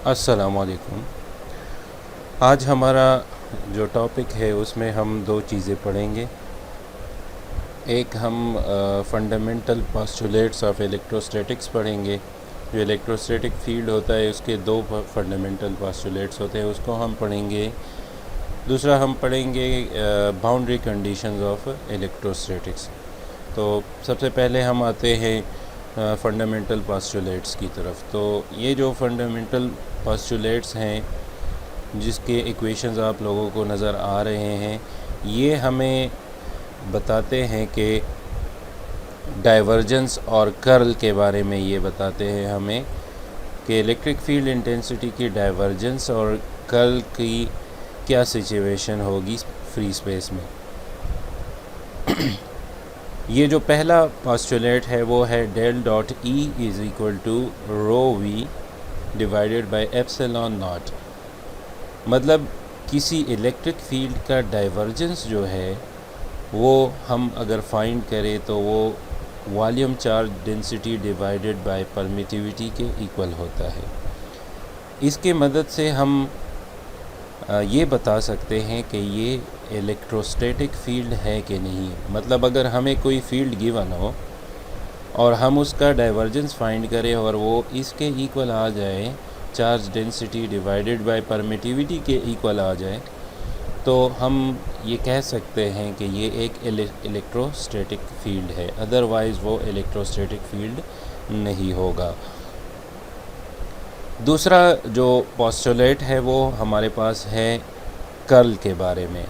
अस्सलाम वालेकुम। आज हमारा जो टॉपिक है उसमें हम दो चीज़ें पढ़ेंगे। एक हम फंडामेंटल पोस्टुलेट्स ऑफ इलेक्ट्रोस्टैटिक्स पढ़ेंगे। जो इलेक्ट्रोस्टैटिक फील्ड होता है उसके दो फंडामेंटल पोस्टुलेट्स होते हैं, उसको हम पढ़ेंगे। दूसरा हम पढ़ेंगे बाउंड्री कंडीशंस ऑफ इलेक्ट्रोस्टैटिक्स। तो सबसे पहले हम आते हैं फंडामेंटल पोस्टुलेट्स की तरफ। तो ये जो फंडामेंटल पोस्टुलेट्स हैं जिसके इक्वेशंस आप लोगों को नज़र आ रहे हैं, ये हमें बताते हैं कि डाइवर्जेंस और कर्ल के बारे में ये बताते हैं हमें कि इलेक्ट्रिक फील्ड इंटेंसिटी की डाइवर्जेंस और कर्ल की क्या सिचुएशन होगी फ्री स्पेस में। ये जो पहला पोस्टुलेट है वो है del dot E is equal to rho we divided by epsilon naught. मतलब किसी इलेक्ट्रिक फील्ड का डाइवर्जेंस जो है वो हम अगर फाइंड करें तो वो volume charge density divided by permittivity के इक्वल होता है। इसके मदद से हम ये बता सकते हैं कि ये इलेक्ट्रोस्टैटिक फील्ड है कि नहीं। मतलब अगर हमें कोई फील्ड गिवन हो और हम उसका डाइवर्जेंस फाइंड करें और वो इसके इक्वल आ जाए, charge density divided by permittivity के इक्वल आ जाए, तो हम ये कह सकते हैं कि ये एक इलेक्ट्रोस्टैटिक फील्ड है। अदरवाइज़ वो इलेक्ट्रोस्टैटिक फील्ड नहीं होगा। दूसरा जो पोस्टुलेट है वो हमारे पास है कर्ल के बारे में,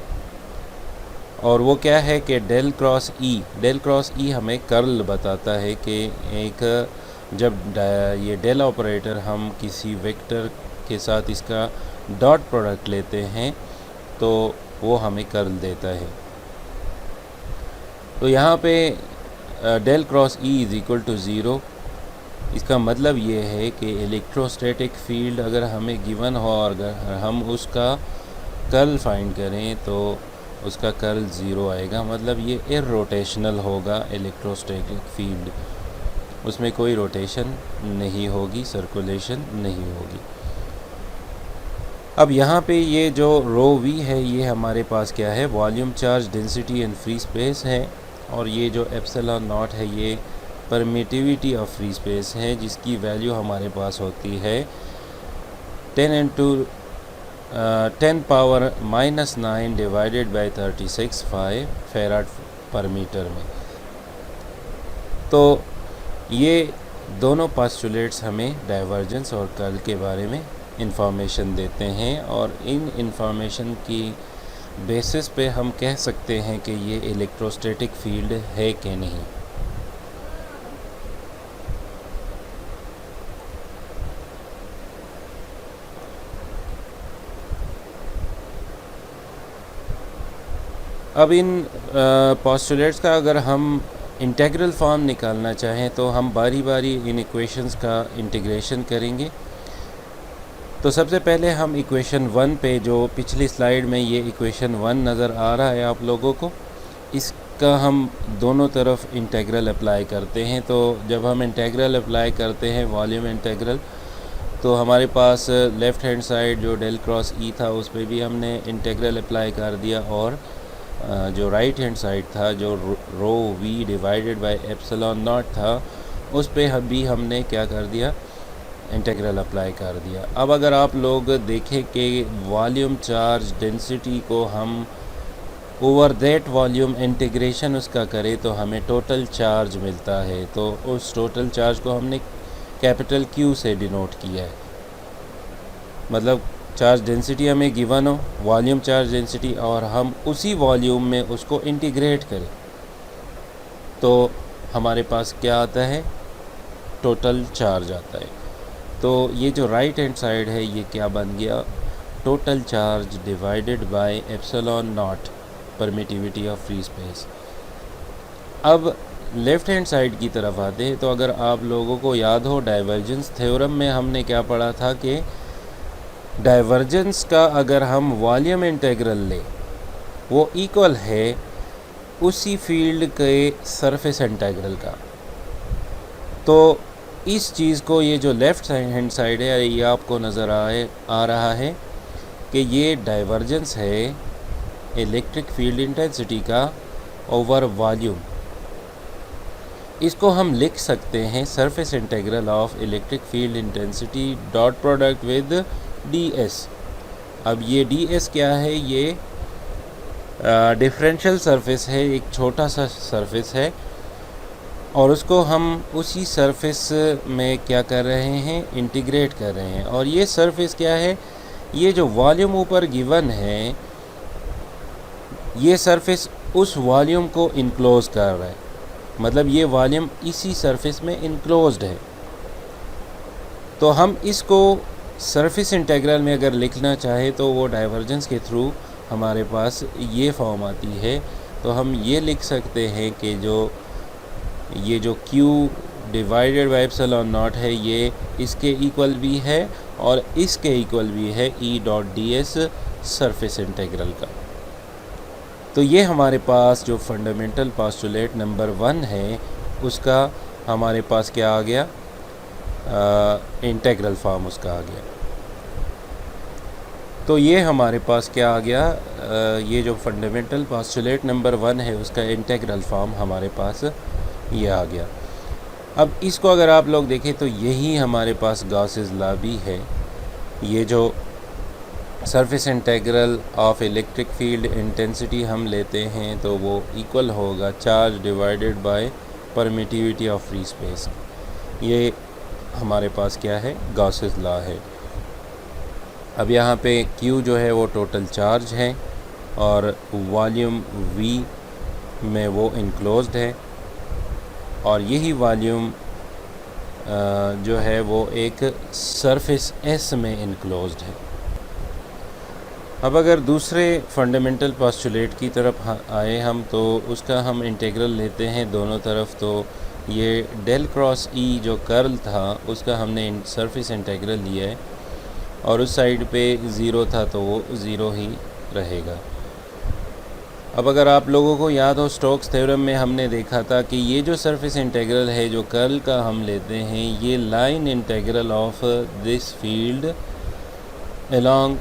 और वो क्या है कि डेल क्रॉस ई हमें कर्ल बताता है कि एक जब ये डेल ऑपरेटर हम किसी वेक्टर के साथ इसका डॉट प्रोडक्ट लेते हैं तो वो हमें कर्ल देता है। तो यहाँ पे del cross E is equal to zero. इसका मतलब ये है कि इलेक्ट्रोस्टैटिक फील्ड अगर हमें गिवन हो और अगर हम उसका कर्ल फाइंड करें तो उसका कर्ल ज़ीरो आएगा। मतलब ये इररोटेशनल होगा इलेक्ट्रोस्टैटिक फील्ड, उसमें कोई रोटेशन नहीं होगी, सर्कुलेशन नहीं होगी। अब यहाँ पे ये जो रो वी है ये हमारे पास क्या है, volume charge density in free space है, और ये जो एप्सिलॉन नॉट है ये परमिटिविटी ऑफ फ्री स्पेस है, जिसकी वैल्यू हमारे पास होती है 10 power minus 9 divided by 36.5 farad पर मीटर में। तो ये दोनों पोस्टुलेट्स हमें डाइवर्जेंस और कर्ल के बारे में इंफॉर्मेशन देते हैं, और इन इंफॉर्मेशन की बेसिस पे हम कह सकते हैं कि ये इलेक्ट्रोस्टैटिक फील्ड है कि नहीं। अब इन पोस्टुलेट्स का अगर हम इंटीग्रल फॉर्म निकालना चाहें तो हम बारी बारी इन इक्वेशंस का इंटीग्रेशन करेंगे। तो सबसे पहले हम इक्वेशन 1 पे, जो पिछली स्लाइड में ये इक्वेशन 1 नज़र आ रहा है आप लोगों को, इसका हम दोनों तरफ इंटीग्रल अप्लाई करते हैं। तो जब हम इंटीग्रल अप्लाई करते हैं वॉल्यूम इंटीग्रल, तो हमारे पास लेफ़्ट हैंड साइड जो डेल क्रॉस ई था उस पर भी हमने इंटीग्रल अप्लाई कर दिया, और जो राइट हैंड साइड था जो rho we divided by epsilon naught था उस पे भी हमने क्या कर दिया, इंटीग्रल अप्लाई कर दिया। अब अगर आप लोग देखें कि वॉल्यूम चार्ज डेंसिटी को हम ओवर दैट वॉल्यूम इंटीग्रेशन उसका करें तो हमें टोटल चार्ज मिलता है। तो उस टोटल चार्ज को हमने कैपिटल क्यू से डिनोट किया है। मतलब चार्ज डेंसिटी हमें गिवन हो, वॉल्यूम चार्ज डेंसिटी, और हम उसी वॉल्यूम में उसको इंटीग्रेट करें तो हमारे पास क्या आता है, टोटल चार्ज आता है। तो ये जो राइट हैंड साइड है ये क्या बन गया, total charge divided by epsilon not permittivity of free space. अब लेफ़्ट हैंड साइड की तरफ आते हैं। तो अगर आप लोगों को याद हो, डाइवर्जेंस थ्योरम में हमने क्या पढ़ा था कि डाइवर्जेंस का अगर हम वॉल्यूम इंटीग्रल लें वो इक्वल है उसी फील्ड के सरफेस इंटीग्रल का। तो इस चीज़ को, ये जो लेफ़्ट हैंड साइड है, ये आपको नज़र आ रहा है कि ये डाइवर्जेंस है इलेक्ट्रिक फील्ड इंटेंसिटी का ओवर वॉल्यूम। इसको हम लिख सकते हैं surface integral of electric field intensity dot product with ds। अब ये ds क्या है? ये डिफरेंशियल सरफेस है, एक छोटा सा सरफेस है, और उसको हम उसी सरफेस में क्या कर रहे हैं? इंटीग्रेट कर रहे हैं। और ये सरफेस क्या है? ये जो वॉल्यूम ऊपर गिवन है, ये सरफेस उस वॉल्यूम को इनक्लोज कर रहा है, मतलब ये वॉल्यूम इसी सरफेस में इनक्लोज्ड है। तो हम इसको सरफेस इंटीग्रल में अगर लिखना चाहे तो वो डाइवर्जेंस के थ्रू हमारे पास ये फॉर्म आती है। तो हम ये लिख सकते हैं कि ये जो Q divided by epsilon not है, ये इसके इक्वल भी है और इसके इक्वल भी है E dot ds surface integral का। तो ये हमारे पास जो फंडामेंटल पोस्टुलेट नंबर 1 है, उसका हमारे पास क्या आ गया? इंटीग्रल फॉर्म उसका आ गया। तो ये हमारे पास क्या आ गया? ये जो फंडामेंटल पोस्टुलेट नंबर 1 है, उसका इंटीग्रल फॉर्म हमारे पास ये आ गया। अब इसको अगर आप लोग देखें तो यही हमारे पास गॉसेस लॉ भी है। ये जो surface integral of electric field intensity हम लेते हैं तो वो इक्वल होगा charge divided by permittivity of free space. ये हमारे पास क्या है? गॉसेस लॉ है। अब यहाँ पे Q जो है वो टोटल चार्ज है और वॉल्यूम V में वो इनक्लोज्ड है, और यही वॉल्यूम जो है वो एक सरफेस S में इनक्लोज्ड है। अब अगर दूसरे फंडामेंटल पोस्टुलेट की तरफ आए हम, तो उसका हम इंटीग्रल लेते हैं दोनों तरफ। तो ये डेल क्रॉस E जो कर्ल था, उसका हमने सरफेस इंटीग्रल लिया है, और उस साइड पे ज़ीरो था तो वो ज़ीरो ही रहेगा। अब अगर आप लोगों को याद हो, स्टोक्स थ्योरम में हमने देखा था कि ये जो सरफेस इंटीग्रल है जो कर्ल का हम लेते हैं, ये line integral of this field along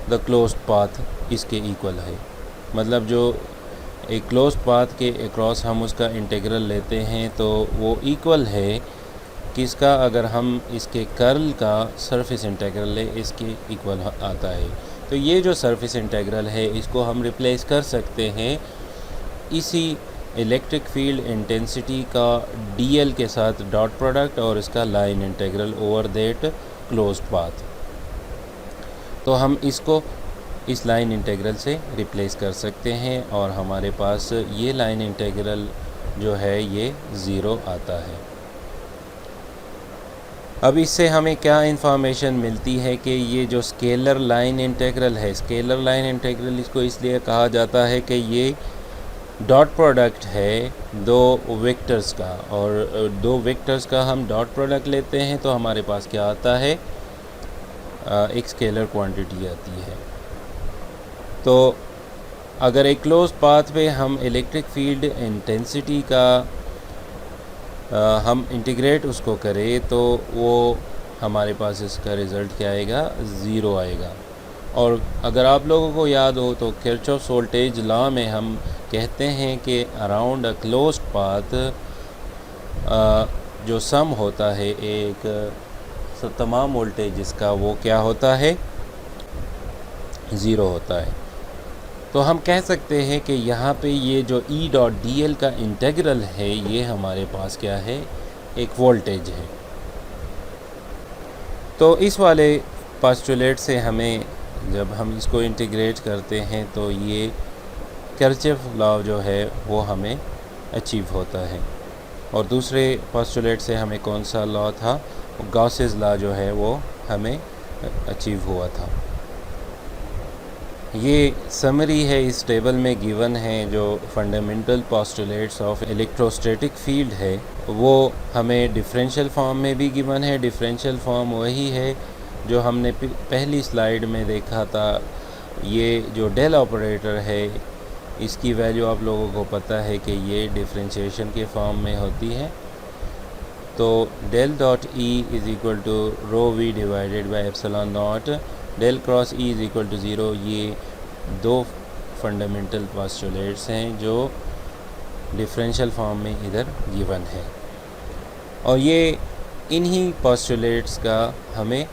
the closed path इसके इक्वल है। मतलब जो एक क्लोज्ड पाथ के अक्रॉस हम उसका इंटीग्रल लेते हैं तो वो इक्वल है किसका? अगर हम इसके कर्ल का सरफेस इंटीग्रल ले, इसके इक्वल आता है। तो ये जो सरफेस इंटीग्रल है, इसको हम रिप्लेस कर सकते हैं इसी इलेक्ट्रिक फील्ड इंटेंसिटी का dl के साथ डॉट प्रोडक्ट और इसका line integral over that closed path. तो हम इसको इस लाइन इंटीग्रल से रिप्लेस कर सकते हैं और हमारे पास ये लाइन इंटीग्रल जो है ये ज़ीरो आता है। अब इससे हमें क्या इन्फॉर्मेशन मिलती है कि ये जो स्केलर लाइन इंटीग्रल है, स्केलर लाइन इंटीग्रल इसको इसलिए कहा जाता है कि ये डॉट प्रोडक्ट है दो वेक्टर्स का, और दो वेक्टर्स का हम डॉट प्रोडक्ट लेते हैं तो हमारे पास क्या आता है? एक स्केलर क्वांटिटी आती है। तो अगर एक क्लोज पाथ पे हम इलेक्ट्रिक फील्ड इंटेंसिटी का हम इंटीग्रेट उसको करें तो वो हमारे पास इसका रिज़ल्ट क्या आएगा? ज़ीरो आएगा। और अगर आप लोगों को याद हो तो किरचॉफ्स वोल्टेज लॉ में हम कहते हैं कि अराउंड अ क्लोज्ड पाथ जो सम होता है एक तमाम वोल्टेज का, वो क्या होता है? ज़ीरो होता है। तो हम कह सकते हैं कि यहाँ पे ये जो E डॉट dl का इंटीग्रल है, ये हमारे पास क्या है? एक वोल्टेज है। तो इस वाले पोस्टुलेट से हमें, जब हम इसको इंटीग्रेट करते हैं तो ये किरचॉफ लॉ जो है वो हमें अचीव होता है। और दूसरे पोस्टुलेट से हमें कौन सा लॉ था? गॉसेस लॉ जो है वो हमें अचीव हुआ था। ये समरी है, इस टेबल में गिवन है जो fundamental postulates of electrostatic field है, वो हमें डिफरेंशियल फॉर्म में भी गिवन है। डिफरेंशियल फॉर्म वही है जो हमने पहली स्लाइड में देखा था। ये जो डेल ऑपरेटर है, इसकी वैल्यू आप लोगों को पता है कि ये डिफरेंशिएशन के फॉर्म में होती है। तो del dot E is equal to rho we divided by epsilon naught del cross E is equal to zero. ये दो फंडामेंटल पोस्टुलेट्स हैं जो डिफरेंशियल फॉर्म में इधर गिवन है, और ये इन्हीं पोस्टुलेट्स का हमें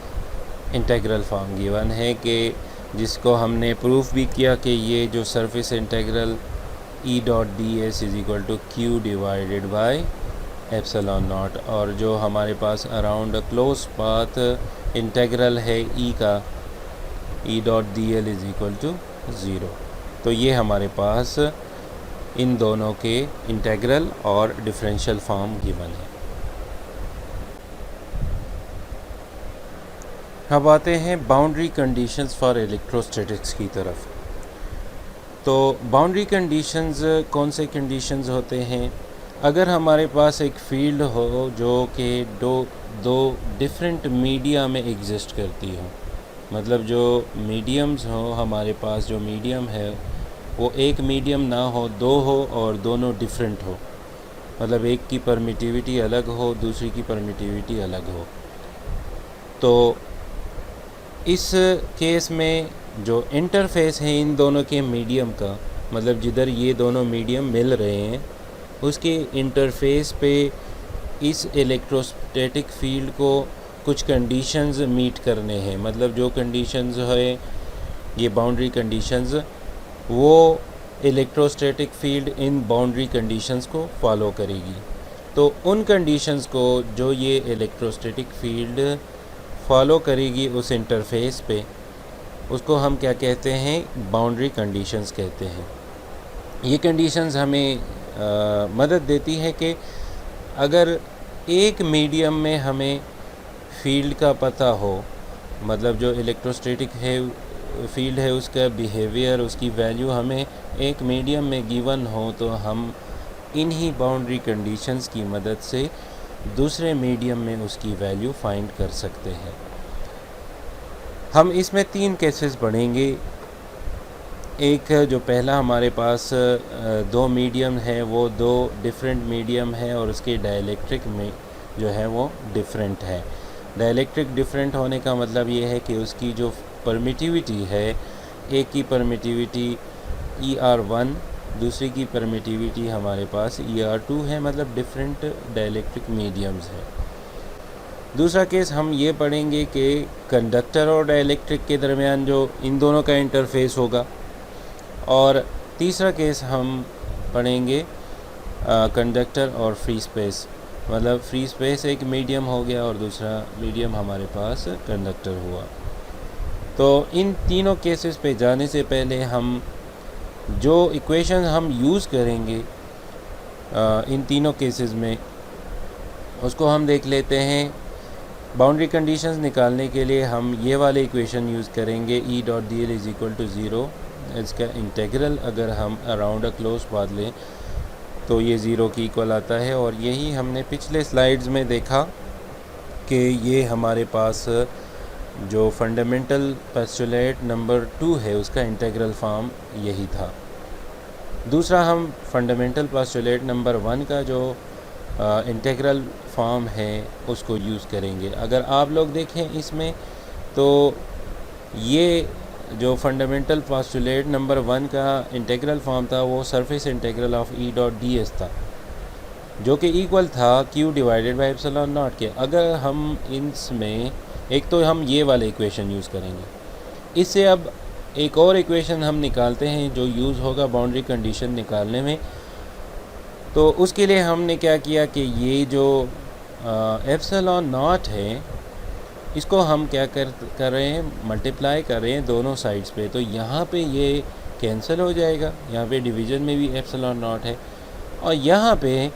इंटीग्रल फॉर्म गिवन है कि जिसको हमने प्रूफ भी किया कि ये जो surface integral E dot D S is equal to q divided by epsilon naught, और जो हमारे पास around a close path integral है ई का, E dot D L is equal to zero. तो ये हमारे पास इन दोनों के इंटीग्रल और डिफरेंशियल फॉर्म गिवन है। अब आते हैं बाउंड्री कंडीशंस फॉर इलेक्ट्रोस्टैटिक्स की तरफ। तो बाउंड्री कंडीशंस कौन से कंडीशंस होते हैं? अगर हमारे पास एक फील्ड हो जो कि दो डिफरेंट मीडिया में एग्जिस्ट करती हो, मतलब जो मीडियम्स हो, हमारे पास जो मीडियम है वो एक मीडियम ना हो, दो हो और दोनों डिफरेंट हो, मतलब एक की परमिटिविटी अलग हो, दूसरी की परमिटिविटी अलग हो। तो इस केस में जो इंटरफेस है इन दोनों के मीडियम का, मतलब जिधर ये दोनों मीडियम मिल रहे हैं उसके इंटरफेस पे इस इलेक्ट्रोस्टैटिक फील्ड को कुछ कंडीशंस मीट करने हैं। मतलब जो कंडीशंस है ये बाउंड्री कंडीशंस, वो इलेक्ट्रोस्टैटिक फील्ड इन बाउंड्री कंडीशंस को फॉलो करेगी। तो उन कंडीशंस को जो ये इलेक्ट्रोस्टैटिक फील्ड फॉलो करेगी उस इंटरफेस पे, उसको हम क्या कहते हैं? बाउंड्री कंडीशंस कहते हैं। ये कंडीशंस हमें मदद देती है कि अगर एक मीडियम में हमें फील्ड का पता हो, मतलब जो इलेक्ट्रोस्टैटिक है फील्ड है उसका बिहेवियर, उसकी वैल्यू हमें एक मीडियम में गिवन हो, तो हम इन्हीं बाउंड्री कंडीशंस की मदद से दूसरे मीडियम में उसकी वैल्यू फाइंड कर सकते हैं। हम इसमें 3 केसेस पढ़ेंगे। एक जो पहला हमारे पास दो मीडियम है, वो दो डिफरेंट मीडियम है और उसके डाइलेक्ट्रिक में जो है वो डिफरेंट है। डाइलेक्ट्रिक डिफरेंट होने का मतलब ये है कि उसकी जो परमिटिविटी है, एक की परमिटिविटी ER1, दूसरी की परमिटिविटी हमारे पास ER2 है, मतलब डिफरेंट डाइलेक्ट्रिक मीडियम्स है। दूसरा केस हम ये पढ़ेंगे कि कंडक्टर और डाइलेक्ट्रिक के दरमियान जो इन दोनों का इंटरफेस होगा, और तीसरा केस हम पढ़ेंगे कंडक्टर और फ्री स्पेस, मतलब फ्री स्पेस एक मीडियम हो गया और दूसरा मीडियम हमारे पास कंडक्टर हुआ। तो इन तीनों केसेस पे जाने से पहले हम जो इक्वेशन हम यूज़ करेंगे इन तीनों केसेस में, उसको हम देख लेते हैं। बाउंड्री कंडीशंस निकालने के लिए हम ये वाले इक्वेशन यूज़ करेंगे, E dot D L is equal to zero. इसका इंटीग्रल अगर हम अराउंड अ क्लोज पाथ लें तो ये ज़ीरो की इक्वल आता है, और यही हमने पिछले स्लाइड्स में देखा कि ये हमारे पास जो फंडामेंटल पोस्टुलेट नंबर 2 है उसका इंटीग्रल फॉर्म यही था। दूसरा हम फंडामेंटल पोस्टुलेट नंबर 1 का जो इंटीग्रल फॉर्म है उसको यूज़ करेंगे। अगर आप लोग देखें इसमें, तो ये जो फंडामेंटल पोस्टुलेट नंबर 1 का इंटीग्रल फॉर्म था वो surface integral of E dot D S था, जो कि इक्वल था Q divided by epsilon not के। अगर हम इसमें एक तो हम ये वाले इक्वेशन यूज़ करेंगे, इससे अब एक और इक्वेशन हम निकालते हैं जो यूज़ होगा बाउंड्री कंडीशन निकालने में। तो उसके लिए हमने क्या किया कि ये जो एप्सिलॉन नॉट है इसको हम क्या कर रहे हैं, मल्टीप्लाई कर रहे हैं दोनों साइड्स पे। तो यहाँ पे ये कैंसिल हो जाएगा, यहाँ पे डिवीज़न में भी एप्सिलॉन नॉट है, और यहाँ पे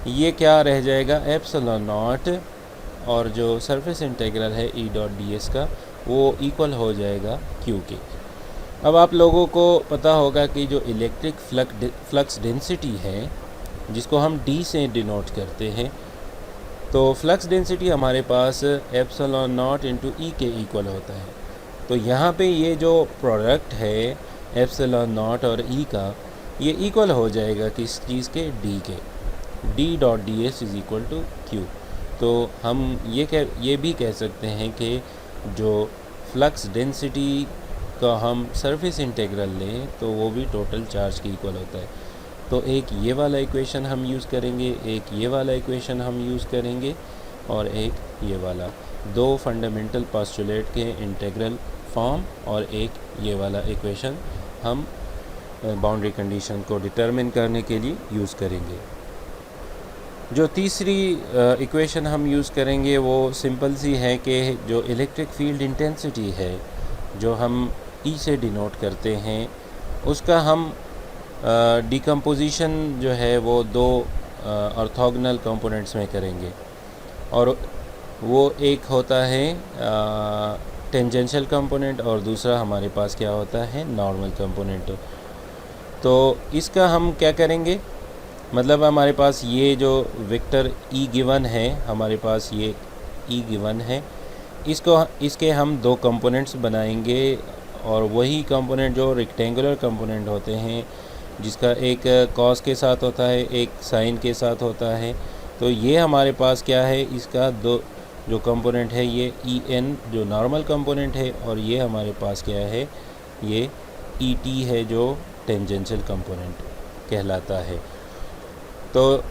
ये क्या रह जाएगा, एप्सिलॉन नॉट, और जो सरफेस इंटीग्रल है ई डॉट डी एस का वो इक्वल हो जाएगा क्यू के। अब आप लोगों को पता होगा कि जो इलेक्ट्रिक फ्लक्स डेंसिटी है जिसको हम डी से डिनोट करते हैं, तो फ्लक्स डेंसिटी हमारे पास एप्सिलॉन नॉट इंटू ई के इक्वल होता है। तो यहाँ पे ये जो प्रोडक्ट है एप्सिलॉन नॉट और ई का, ये इक्वल हो जाएगा किस चीज़ के, डी के। D dot D S is equal to Q. तो हम ये भी कह सकते हैं कि जो फ्लक्स डेंसिटी का हम सरफेस इंटीग्रल लें तो वो भी टोटल चार्ज के इक्वल होता है। तो एक ये वाला इक्वेशन हम यूज़ करेंगे, एक ये वाला इक्वेशन हम यूज़ करेंगे और एक ये वाला, दो फंडामेंटल पोस्टुलेट के इंटीग्रल फॉर्म और एक ये वाला इक्वेशन हम बाउंड्री कंडीशन को डिटरमिन करने के लिए यूज़ करेंगे। जो तीसरी इक्वेशन हम यूज़ करेंगे वो सिंपल सी है कि जो इलेक्ट्रिक फील्ड इंटेंसिटी है जो हम ई से डिनोट करते हैं, उसका हम डिकम्पोजिशन जो है वो दो ऑर्थोगोनल कंपोनेंट्स में करेंगे। और वो एक होता है टेंजेंशियल कंपोनेंट और दूसरा हमारे पास क्या होता है, नॉर्मल कंपोनेंट। तो इसका हम क्या करेंगे, मतलब हमारे पास ये जो वेक्टर ई गिवन है, हमारे पास ये ई गिवन है, इसके हम दो कंपोनेंट्स बनाएंगे और वही कंपोनेंट जो रेक्टेंगुलर कंपोनेंट होते हैं, जिसका एक कॉस के साथ होता है, एक साइन के साथ होता है। तो ये हमारे पास क्या है, इसका दो जो कंपोनेंट है ये ई एन जो नॉर्मल कंपोनेंट है, और ये हमारे पास क्या है, ये ई टी है जो टेंजेंशियल कंपोनेंट कहलाता है। तो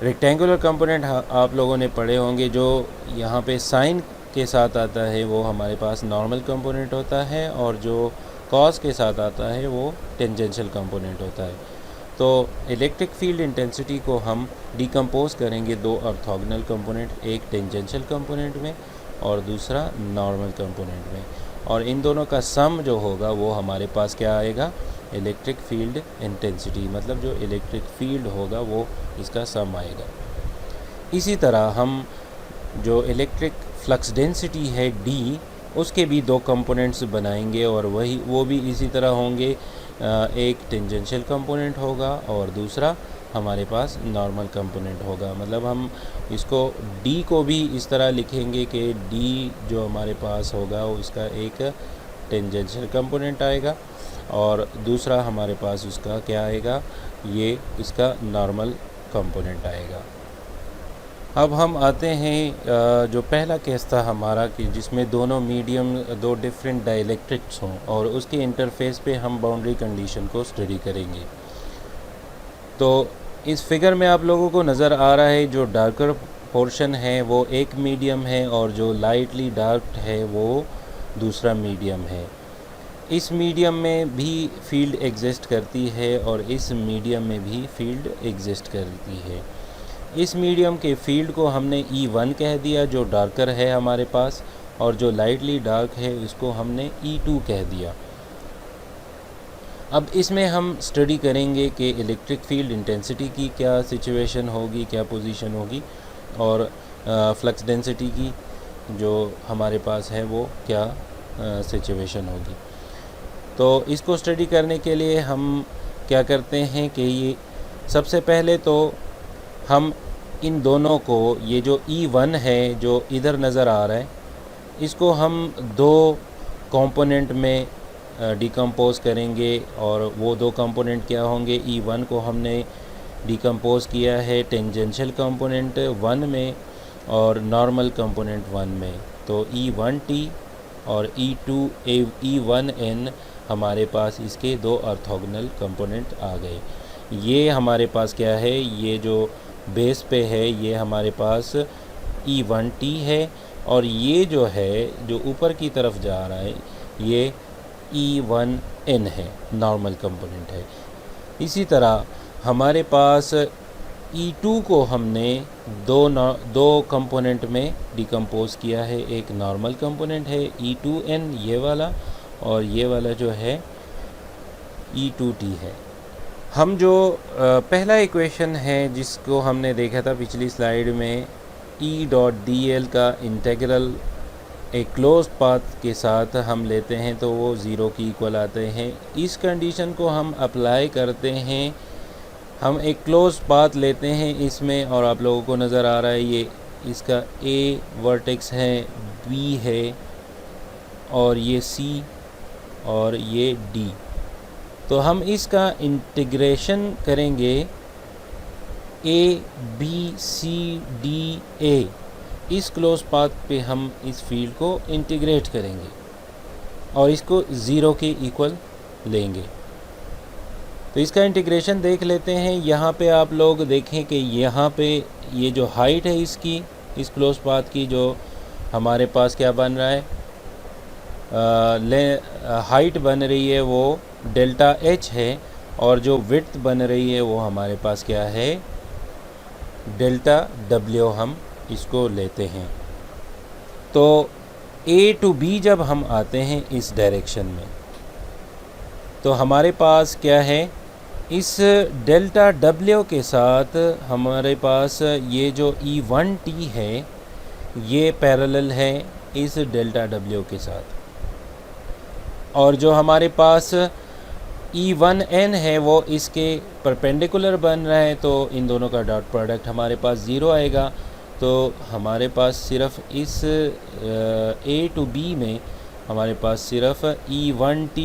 रेक्टेंगुलर कंपोनेंट आप लोगों ने पढ़े होंगे, जो यहाँ पे साइन के साथ आता है वो हमारे पास नॉर्मल कंपोनेंट होता है, और जो कॉस के साथ आता है वो टेंजेंशियल कंपोनेंट होता है। तो इलेक्ट्रिक फील्ड इंटेंसिटी को हम डिकम्पोज करेंगे दो ऑर्थोगोनल कंपोनेंट, एक टेंजेंशियल कंपोनेंट में और दूसरा नॉर्मल कंपोनेंट में, और इन दोनों का सम जो होगा वो हमारे पास क्या आएगा, इलेक्ट्रिक फील्ड इंटेंसिटी, मतलब जो इलेक्ट्रिक फील्ड होगा वो इसका सम आएगा। इसी तरह हम जो इलेक्ट्रिक फ्लक्स डेंसिटी है डी, उसके भी दो कंपोनेंट्स बनाएंगे और वो भी इसी तरह होंगे, एक टेंजेंशियल कंपोनेंट होगा और दूसरा हमारे पास नॉर्मल कंपोनेंट होगा। मतलब हम इसको डी को भी इस तरह लिखेंगे कि डी जो हमारे पास होगा उसका एक टेंजेंशियल कंपोनेंट आएगा और दूसरा हमारे पास उसका क्या आएगा, ये इसका नॉर्मल कंपोनेंट आएगा। अब हम आते हैं जो पहला केस था हमारा कि जिसमें दोनों मीडियम दो डिफरेंट डाइलेक्ट्रिक्स हों और उसके इंटरफेस पे हम बाउंड्री कंडीशन को स्टडी करेंगे। तो इस फिगर में आप लोगों को नज़र आ रहा है जो डार्कर पोर्शन है वो एक मीडियम है और जो लाइटली डार्क है वो दूसरा मीडियम है। इस मीडियम में भी फील्ड एग्जिस्ट करती है और इस मीडियम में भी फील्ड एग्जिस्ट करती है। इस मीडियम के फील्ड को हमने E1 कह दिया जो डार्कर है हमारे पास, और जो लाइटली डार्क है उसको हमने E2 कह दिया। अब इसमें हम स्टडी करेंगे कि इलेक्ट्रिक फील्ड इंटेंसिटी की क्या सिचुएशन होगी, क्या पोजीशन होगी, और फ्लक्स डेंसिटी की जो हमारे पास है वो क्या सिचुएशन होगी। तो इसको स्टडी करने के लिए हम क्या करते हैं कि ये सबसे पहले तो हम इन दोनों को, ये जो E1 है जो इधर नज़र आ रहा है, इसको हम दो कंपोनेंट में डिकम्पोज करेंगे और वो दो कंपोनेंट क्या होंगे, E1 को हमने डिकम्पोज किया है टेंजेंशियल कंपोनेंट 1 में और नॉर्मल कंपोनेंट 1 में। तो E1T और E1N हमारे पास इसके दो ऑर्थोगोनल कंपोनेंट आ गए। ये हमारे पास क्या है, ये जो बेस पे है ये हमारे पास E1T है, और ये जो है जो ऊपर की तरफ जा रहा है ये E1N है, नॉर्मल कंपोनेंट है। इसी तरह हमारे पास E2 को हमने दो कंपोनेंट में डिकम्पोज किया है, एक नॉर्मल कंपोनेंट है E2N ये वाला, और ये वाला जो है E2T है। हम जो पहला इक्वेशन है जिसको हमने देखा था पिछली स्लाइड में, E.dl का इंटीग्रल एक क्लोज पाथ के साथ हम लेते हैं तो वो ज़ीरो की इक्वल आते हैं। इस कंडीशन को हम अप्लाई करते हैं, हम एक क्लोज पाथ लेते हैं इसमें, और आप लोगों को नज़र आ रहा है ये इसका A वर्टेक्स है, B है, और ये C और ये D। तो हम इसका इंटीग्रेशन करेंगे A B C D A इस क्लोज पाथ पे हम इस फील्ड को इंटीग्रेट करेंगे और इसको ज़ीरो के इक्वल लेंगे। तो इसका इंटीग्रेशन देख लेते हैं। यहाँ पे आप लोग देखें कि यहाँ पे ये जो हाइट है इसकी, इस क्लोज पाथ की, जो हमारे पास क्या बन रहा है, हाइट बन रही है वो डेल्टा एच है, और जो विड्थ बन रही है वो हमारे पास क्या है, डेल्टा डब्ल्यू हम इसको लेते हैं। तो ए टू बी जब हम आते हैं इस डायरेक्शन में, तो हमारे पास क्या है, इस डेल्टा डब्ल्यू के साथ हमारे पास ये जो E1T है ये पैरेलल है इस डेल्टा डब्ल्यू के साथ, और जो हमारे पास E1N है वो इसके परपेंडिकुलर बन रहा है, तो इन दोनों का डॉट प्रोडक्ट हमारे पास ज़ीरो आएगा। तो हमारे पास सिर्फ इस A टू B में हमारे पास सिर्फ E1T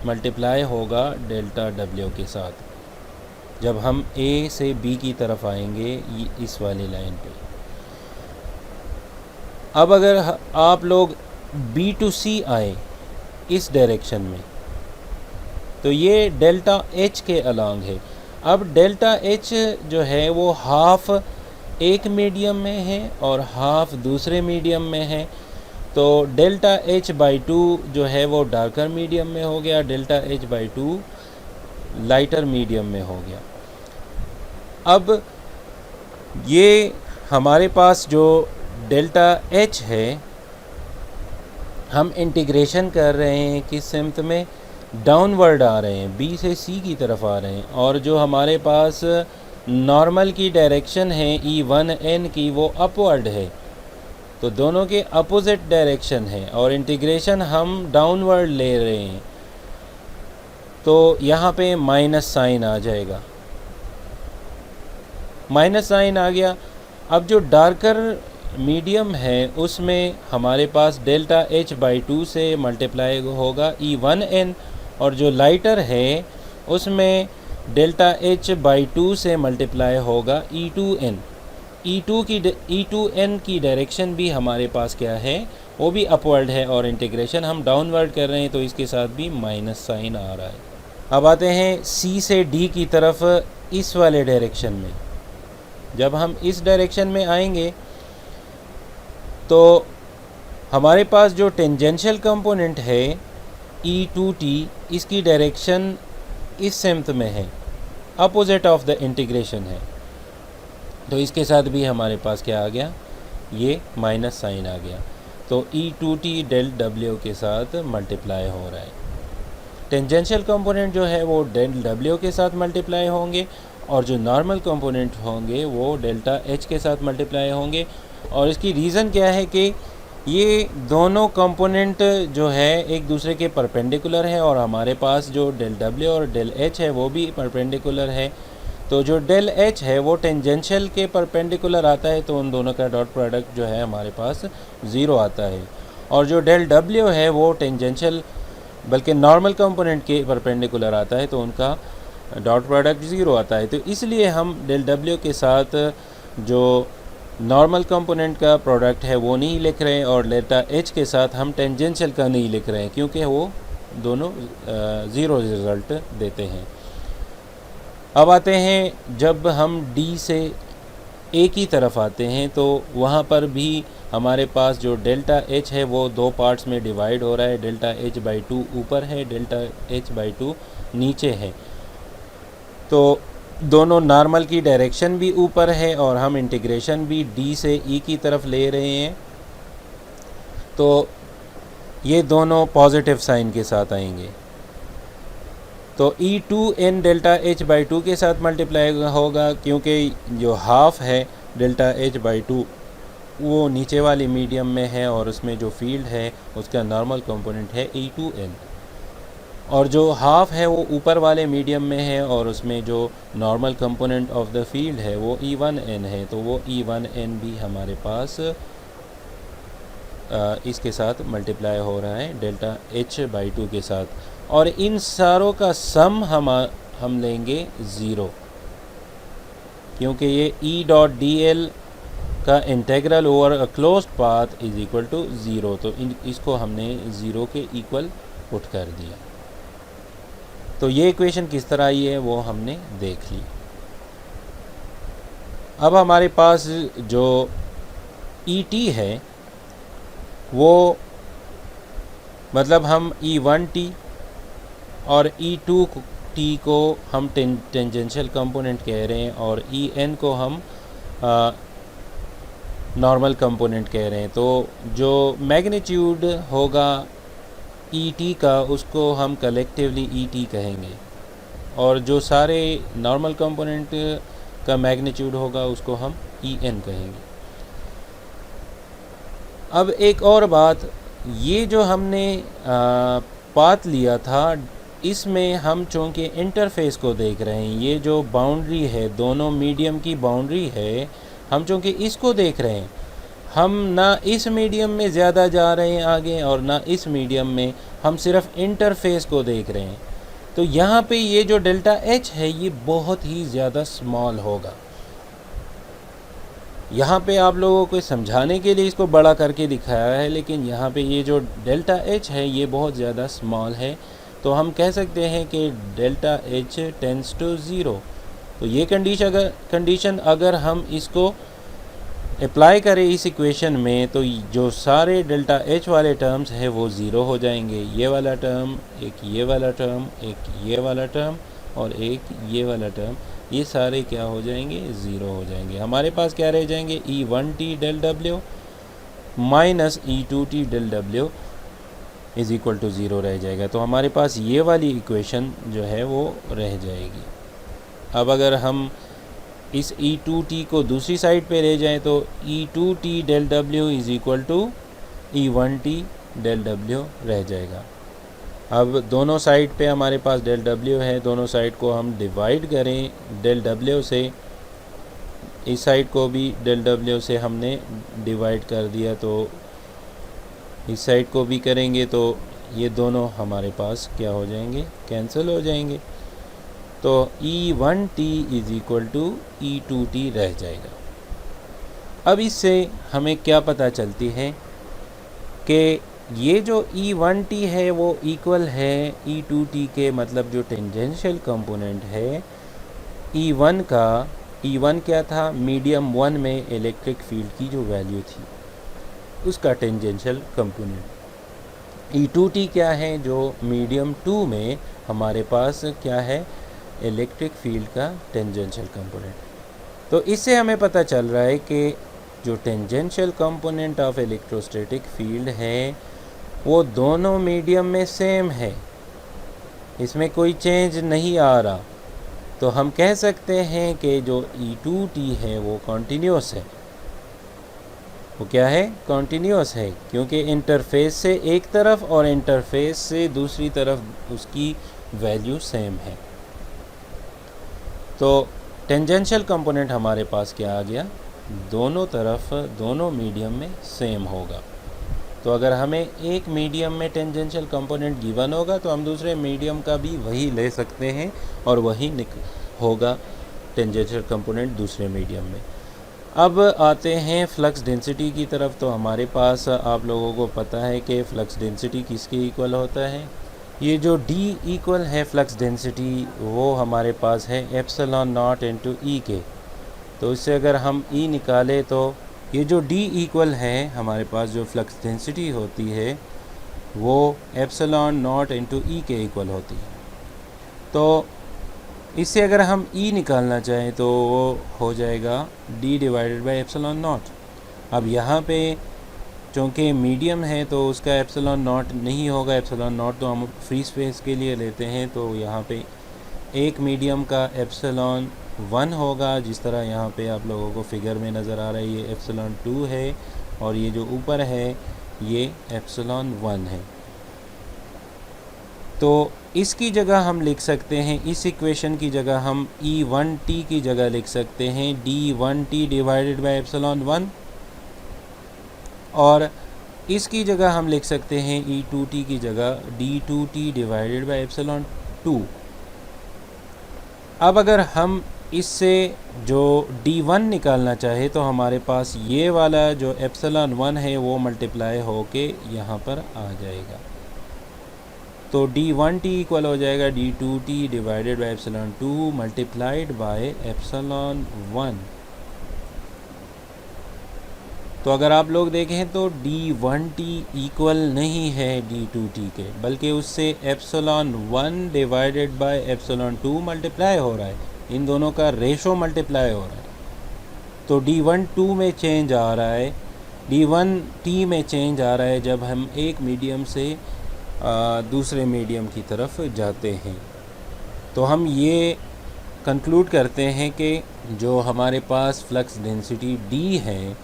मल्टीप्लाई होगा डेल्टा डब्ल्यू के साथ जब हम A से B की तरफ आएंगे इस वाली लाइन पे। अब अगर आप लोग B टू C आए इस डायरेक्शन में, तो ये डेल्टा H के अलॉन्ग है। अब डेल्टा H जो है वो हाफ एक मीडियम में है और हाफ दूसरे मीडियम में है। तो डेल्टा H/2 जो है वो डार्कर मीडियम में हो गया, डेल्टा H/2 लाइटर मीडियम में हो गया। अब ये हमारे पास जो डेल्टा H है, हम इंटीग्रेशन कर रहे हैं किस सिमत में, डाउनवर्ड आ रहे हैं, B से C की तरफ आ रहे हैं, और जो हमारे पास नॉर्मल की डायरेक्शन है E1N की वो अपवर्ड है। तो दोनों के अपोजिट डायरेक्शन है और इंटीग्रेशन हम डाउनवर्ड ले रहे हैं, तो यहाँ पे माइनस साइन आ जाएगा, माइनस साइन आ गया। अब जो डार्कर मीडियम है उसमें हमारे पास डेल्टा H/2 से मल्टीप्लाई होगा E1N, और जो लाइटर है उसमें डेल्टा H/2 से मल्टीप्लाई होगा E2N। E2N की डायरेक्शन भी हमारे पास क्या है, वो भी अपवर्ड है, और इंटीग्रेशन हम डाउनवर्ड कर रहे हैं, तो इसके साथ भी माइनस साइन आ रहा है। अब आते हैं C से D की तरफ इस वाले डायरेक्शन में। जब हम इस डायरेक्शन में आएंगे तो हमारे पास जो टेंजेंशियल कंपोनेंट है E2T, इसकी डायरेक्शन इस सिमत में है, अपोजिट ऑफ द इंटीग्रेशन है, तो इसके साथ भी हमारे पास क्या आ गया, ये माइनस साइन आ गया। तो E2T डेल डब्ल्यू के साथ मल्टीप्लाई हो रहा है। टेंजेंशियल कंपोनेंट जो है वो डेल डब्ल्यू के साथ मल्टीप्लाई होंगे, और जो नॉर्मल कंपोनेंट होंगे वो डेल्टा H के साथ मल्टीप्लाई होंगे। और इसकी रीज़न क्या है कि ये दोनों कंपोनेंट जो है एक दूसरे के परपेंडिकुलर है, और हमारे पास जो डेल डब्ल्यू और डेल H है वो भी परपेंडिकुलर है। तो जो डेल H है वो टेंजेंशियल के परपेंडिकुलर आता है, तो उन दोनों का डॉट प्रोडक्ट जो है हमारे पास ज़ीरो आता है। और जो डेल डब्ल्यू है वो टेंजेंशियल बल्कि नॉर्मल कंपोनेंट के परपेंडिकुलर आता है, तो उनका डॉट प्रोडक्ट ज़ीरो आता है। तो इसलिए हम डेल डब्ल्यू के साथ जो नॉर्मल कंपोनेंट का प्रोडक्ट है वो नहीं लिख रहे हैं, और डेल्टा H के साथ हम टेंजेंशियल का नहीं लिख रहे हैं, क्योंकि वो दोनों ज़ीरो रिज़ल्ट देते हैं। अब आते हैं जब हम D से A की तरफ आते हैं, तो वहाँ पर भी हमारे पास जो डेल्टा H है वो दो पार्ट्स में डिवाइड हो रहा है। डेल्टा H/2 ऊपर है, डेल्टा H/2 नीचे है। तो दोनों नॉर्मल की डायरेक्शन भी ऊपर है, और हम इंटीग्रेशन भी D से E की तरफ ले रहे हैं, तो ये दोनों पॉजिटिव साइन के साथ आएंगे। तो E2N डेल्टा H/2 के साथ मल्टीप्लाई होगा, क्योंकि जो हाफ है डेल्टा H/2 वो नीचे वाली मीडियम में है, और उसमें जो फील्ड है उसका नॉर्मल कंपोनेंट है E2N, और जो हाफ है वो ऊपर वाले मीडियम में है, और उसमें जो normal component of the field है वो E1N है। तो वो E1N भी हमारे पास इसके साथ मल्टीप्लाई हो रहा है डेल्टा H/2 के साथ, और इन सारों का सम हम लेंगे ज़ीरो, क्योंकि ये E.dl का integral over a closed path is equal to 0। तो इसको हमने 0 के इक्वल पुट कर दिया। तो ये इक्वेशन किस तरह आई है वो हमने देख ली। अब हमारे पास जो ET है वो मतलब हम E1t और E2t को हम टेंजेंशियल कंपोनेंट कह रहे हैं और En को हम नॉर्मल कंपोनेंट कह रहे हैं। तो जो मैग्नीट्यूड होगा ET का उसको हम कलेक्टिवली ET कहेंगे और जो सारे नॉर्मल कंपोनेंट का मैग्नीट्यूड होगा उसको हम En कहेंगे। अब एक और बात, ये जो हमने पाथ लिया था इसमें हम चूँकि इंटरफेस को देख रहे हैं, ये जो बाउंड्री है दोनों मीडियम की बाउंड्री है, हम चूँकि इसको देख रहे हैं, हम ना इस मीडियम में ज़्यादा जा रहे हैं आगे और ना इस मीडियम में, हम सिर्फ इंटरफेस को देख रहे हैं। तो यहाँ पे ये जो डेल्टा H है ये बहुत ही ज़्यादा स्मॉल होगा। यहाँ पे आप लोगों को समझाने के लिए इसको बड़ा करके दिखाया है, लेकिन यहाँ पे ये जो डेल्टा H है ये बहुत ज़्यादा स्मॉल है। तो हम कह सकते हैं कि डेल्टा H टेंड्स टू 0। तो ये कंडीशन अगर हम इसको अप्लाई करें इस इक्वेशन में तो जो सारे डेल्टा H वाले टर्म्स हैं वो 0 हो जाएंगे। ये वाला टर्म, एक ये वाला टर्म, एक ये वाला टर्म और एक ये वाला टर्म, ये सारे क्या हो जाएंगे, 0 हो जाएंगे। हमारे पास क्या रह जाएंगे, E1t del W minus E2t del W is equal to 0 रह जाएगा। तो हमारे पास ये वाली इक्वेशन जो है वो रह जाएगी। अब अगर हम इस E2t को दूसरी साइड पे ले जाएं तो E2t del W is equal to E1t del W रह जाएगा। अब दोनों साइड पे हमारे पास डेल W है, दोनों साइड को हम डिवाइड करें डेल W से, इस साइड को भी डेल W से हमने डिवाइड कर दिया, तो इस साइड को भी करेंगे तो ये दोनों हमारे पास क्या हो जाएंगे, कैंसिल हो जाएंगे। तो E1t is equal to E2t रह जाएगा। अब इससे हमें क्या पता चलती है कि ये जो E1t है वो इक्वल है E2t के, मतलब जो टेंजेंशियल कंपोनेंट है E1 का, E1 क्या था, मीडियम 1 में इलेक्ट्रिक फील्ड की जो वैल्यू थी उसका टेंजेंशियल कंपोनेंट। E2t क्या है, जो मीडियम 2 में हमारे पास क्या है, इलेक्ट्रिक फील्ड का टेंजेंशियल कंपोनेंट। तो इससे हमें पता चल रहा है कि जो tangential component of electrostatic field है वो दोनों मीडियम में सेम है, इसमें कोई चेंज नहीं आ रहा। तो हम कह सकते हैं कि जो E2t है वो कॉन्टीन्यूस है। वो क्या है, कॉन्टीन्यूस है, क्योंकि इंटरफेस से एक तरफ और इंटरफेस से दूसरी तरफ उसकी वैल्यू सेम है। तो टेंजेंशियल कंपोनेंट हमारे पास क्या आ गया, दोनों तरफ दोनों मीडियम में सेम होगा। तो अगर हमें एक मीडियम में टेंजेंशियल कंपोनेंट गिवन होगा तो हम दूसरे मीडियम का भी वही ले सकते हैं और वही होगा टेंजेंशियल कंपोनेंट दूसरे मीडियम में। अब आते हैं फ्लक्स डेंसिटी की तरफ। तो हमारे पास आप लोगों को पता है कि फ्लक्स डेंसिटी किसके इक्वल होता है, ये जो D इक्वल है फ्लक्स डेंसिटी वो हमारे पास है एप्सिलॉन नॉट इनटू E के। तो इससे अगर हम E निकालें तो ये जो D इक्वल है हमारे पास जो फ्लक्स डेंसिटी होती है वो एप्सिलॉन नॉट इनटू E के इक्वल होती है। तो इससे अगर हम E निकालना चाहें तो वो हो जाएगा D divided by epsilon not. अब यहाँ पे चूँकि मीडियम है तो उसका एप्सिलॉन नॉट नहीं होगा, एप्सिलॉन नॉट तो हम फ्री स्पेस के लिए लेते हैं। तो यहाँ पे एक मीडियम का एप्सिलॉन 1 होगा, जिस तरह यहाँ पे आप लोगों को फिगर में नज़र आ रहा है, ये एप्सिलॉन 2 है और ये जो ऊपर है ये एप्सिलॉन 1 है। तो इसकी जगह हम लिख सकते हैं, इस इक्वेशन की जगह हम E1t की जगह लिख सकते हैं D1t डिवाइडेड बाई एप्सिलॉन 1 और इसकी जगह हम लिख सकते हैं E2t की जगह D2t डिवाइडेड बाई एप्सिलॉन 2। अब अगर हम इससे जो D1 निकालना चाहे तो हमारे पास ये वाला जो एप्सिलॉन 1 है वो मल्टीप्लाई होके यहाँ पर आ जाएगा। तो D1t इक्वल हो जाएगा D2t divided by epsilon 2 multiplied by epsilon 1। तो अगर आप लोग देखें तो D1t इक्वल नहीं है D2t के, बल्कि उससे epsilon 1 divided by epsilon 2 multiply हो रहा है, इन दोनों का रेशो मल्टीप्लाई हो रहा है। तो D1 2 में चेंज आ रहा है, D1t में चेंज आ रहा है जब हम एक मीडियम से दूसरे मीडियम की तरफ जाते हैं। तो हम ये कंक्लूड करते हैं कि जो हमारे पास फ्लक्स डेंसिटी D है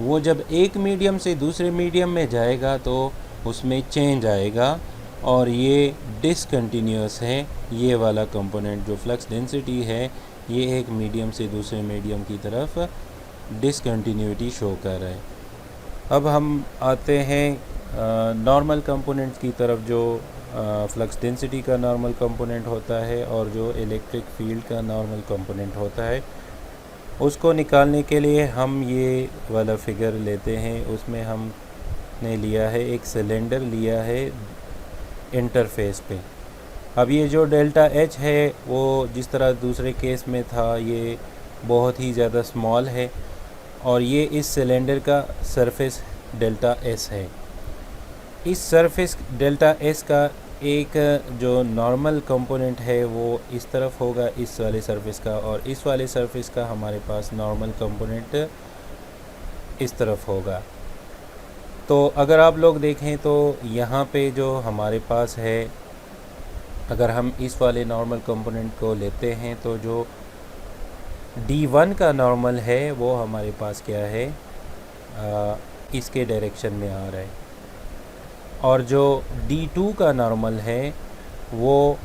वो जब एक मीडियम से दूसरे मीडियम में जाएगा तो उसमें चेंज आएगा, और ये डिसकंटिन्यूस है। ये वाला कंपोनेंट जो फ्लक्स डेंसिटी है ये एक मीडियम से दूसरे मीडियम की तरफ डिसकंटिन्यूटी शो कर रहा है। अब हम आते हैं नॉर्मल कंपोनेंट की तरफ, जो फ्लक्स डेंसिटी का नॉर्मल कंपोनेंट होता है और जो इलेक्ट्रिक फील्ड का नॉर्मल कंपोनेंट होता है। उसको निकालने के लिए हम ये वाला फिगर लेते हैं। उसमें हमने लिया है एक सिलेंडर लिया है इंटरफेस पे। अब ये जो डेल्टा एच है वो जिस तरह दूसरे केस में था ये बहुत ही ज़्यादा स्मॉल है, और ये इस सिलेंडर का सरफेस डेल्टा एस है। इस सरफेस डेल्टा एस का एक जो नॉर्मल कंपोनेंट है वो इस तरफ होगा, इस वाले सरफेस का, और इस वाले सरफेस का हमारे पास नॉर्मल कंपोनेंट इस तरफ होगा। तो अगर आप लोग देखें तो यहाँ पे जो हमारे पास है, अगर हम इस वाले नॉर्मल कंपोनेंट को लेते हैं तो जो D1 का नॉर्मल है वो हमारे पास क्या है, इसके डायरेक्शन में आ रहा है, और जो D2 का नॉर्मल है वो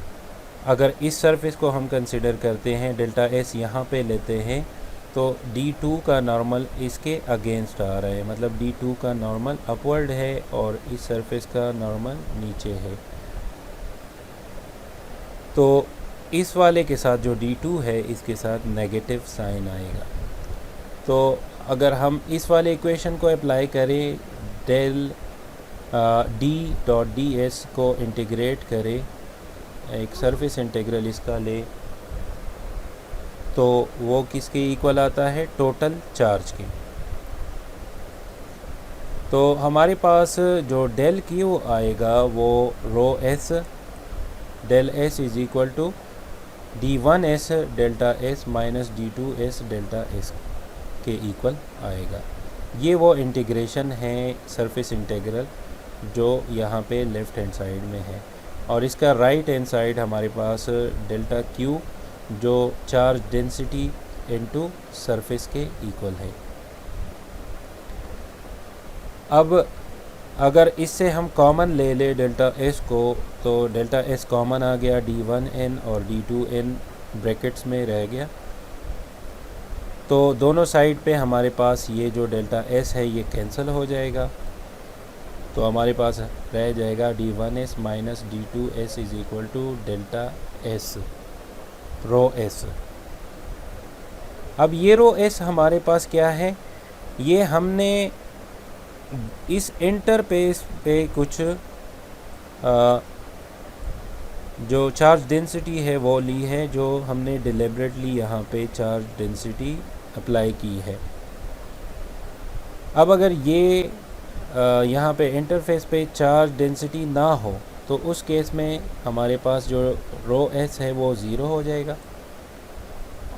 अगर इस सरफेस को हम कंसिडर करते हैं, डेल्टा एस यहाँ पे लेते हैं, तो D2 का नॉर्मल इसके अगेंस्ट आ रहा है, मतलब D2 का नॉर्मल अपवर्ड है और इस सरफेस का नॉर्मल नीचे है। तो इस वाले के साथ जो D2 है इसके साथ नेगेटिव साइन आएगा। तो अगर हम इस वाले इक्वेशन को अप्लाई करें, del D dot D S को इंटीग्रेट करें, एक सरफेस इंटीग्रल इसका ले, तो वो किसके इक्वल आता है, टोटल चार्ज के। तो हमारे पास जो डेल क्यू आएगा वो rho S del S is equal to D1s delta S minus D2s delta S के इक्वल आएगा। ये वो इंटीग्रेशन है सरफेस इंटीग्रल जो यहाँ पे लेफ़्ट हैंड साइड में है, और इसका राइट हैंड साइड हमारे पास डेल्टा क्यू जो चार्ज डेंसिटी इनटू सरफेस के इक्वल है। अब अगर इससे हम कॉमन ले ले डेल्टा एस को, तो डेल्टा एस कॉमन आ गया, D1n और D2n ब्रैकेट्स में रह गया। तो दोनों साइड पे हमारे पास ये जो डेल्टा एस है ये कैंसिल हो जाएगा, तो हमारे पास रह जाएगा D1s minus D2s is equal to delta S rho S. अब ये रो एस हमारे पास क्या है, ये हमने इस इंटरफेस पे कुछ जो चार्ज डेंसिटी है वो ली है, जो हमने डिलिबरेटली यहाँ पे चार्ज डेंसिटी अप्लाई की है। अब अगर ये यहाँ पे इंटरफेस पे चार्ज डेंसिटी ना हो तो उस केस में हमारे पास जो रो एस है वो ज़ीरो हो जाएगा,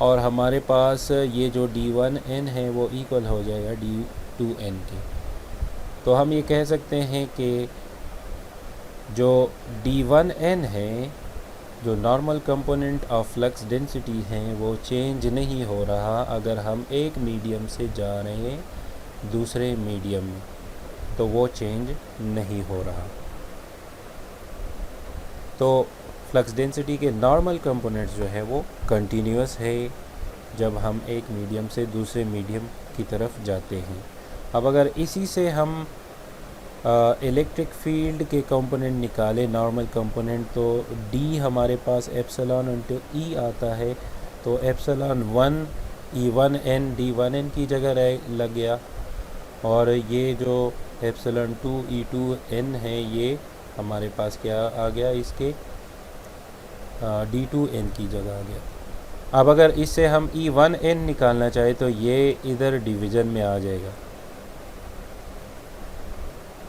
और हमारे पास ये जो D1n है वो इक्वल हो जाएगा D2n के। तो हम ये कह सकते हैं कि जो D1n है, जो normal component of flux density है, वो चेंज नहीं हो रहा अगर हम एक मीडियम से जा रहे हैं दूसरे मीडियम में, तो वो चेंज नहीं हो रहा। तो फ्लक्स डेंसिटी के नॉर्मल कंपोनेंट्स जो है वो कंटिन्यूस है जब हम एक मीडियम से दूसरे मीडियम की तरफ जाते हैं। अब अगर इसी से हम इलेक्ट्रिक फील्ड के कंपोनेंट निकाले नॉर्मल कंपोनेंट, तो D हमारे पास एप्सिलॉन इनटू E आता है, तो एप्सिलॉन 1 E1n D1n की जगह लग गया, और ये जो एप्सिलॉन 2 E2n है ये हमारे पास क्या आ गया, इसके D2n की जगह आ गया। अब अगर इससे हम E1n निकालना चाहे तो ये इधर डिवीज़न में आ जाएगा।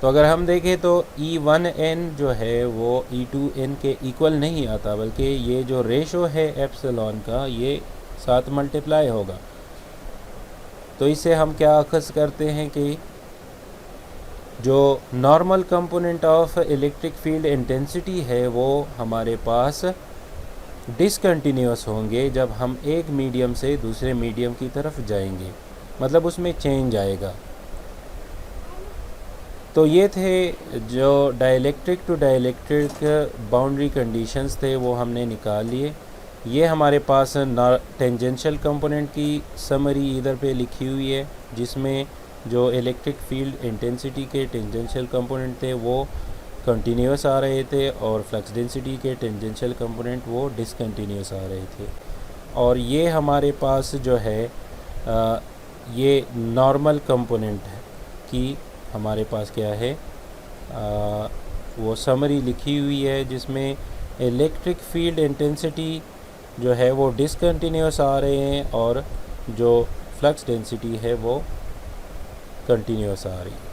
तो अगर हम देखें तो E1n जो है वो E2n के इक्वल नहीं आता, बल्कि ये जो रेशो है एप्सिलॉन का ये 7 मल्टीप्लाई होगा। तो इससे हम क्या अखज़ करते हैं कि जो normal component of electric field intensity है वो हमारे पास डिसकंटिन्यूस होंगे जब हम एक मीडियम से दूसरे मीडियम की तरफ जाएंगे, मतलब उसमें चेंज आएगा। तो ये थे जो dielectric to dielectric boundary conditions थे, वो हमने निकाल लिए। ये हमारे पास टेंजेंशियल कंपोनेंट की समरी इधर पे लिखी हुई है, जिसमें जो इलेक्ट्रिक फील्ड इंटेंसिटी के टेंजेंशियल कंपोनेंट थे वो कंटिन्यूस आ रहे थे, और फ्लक्स डेंसिटी के टेंजेंशियल कंपोनेंट वो डिसकंटिन्यूस आ रहे थे। और ये हमारे पास जो है ये नॉर्मल कंपोनेंट की हमारे पास क्या है, वो समरी लिखी हुई है, जिसमें इलेक्ट्रिक फील्ड इंटेंसिटी जो है वो डिसकंटिन्यूस आ रहे हैं और जो फ्लक्स डेंसिटी है वो कंटिन्यूस आ रही है।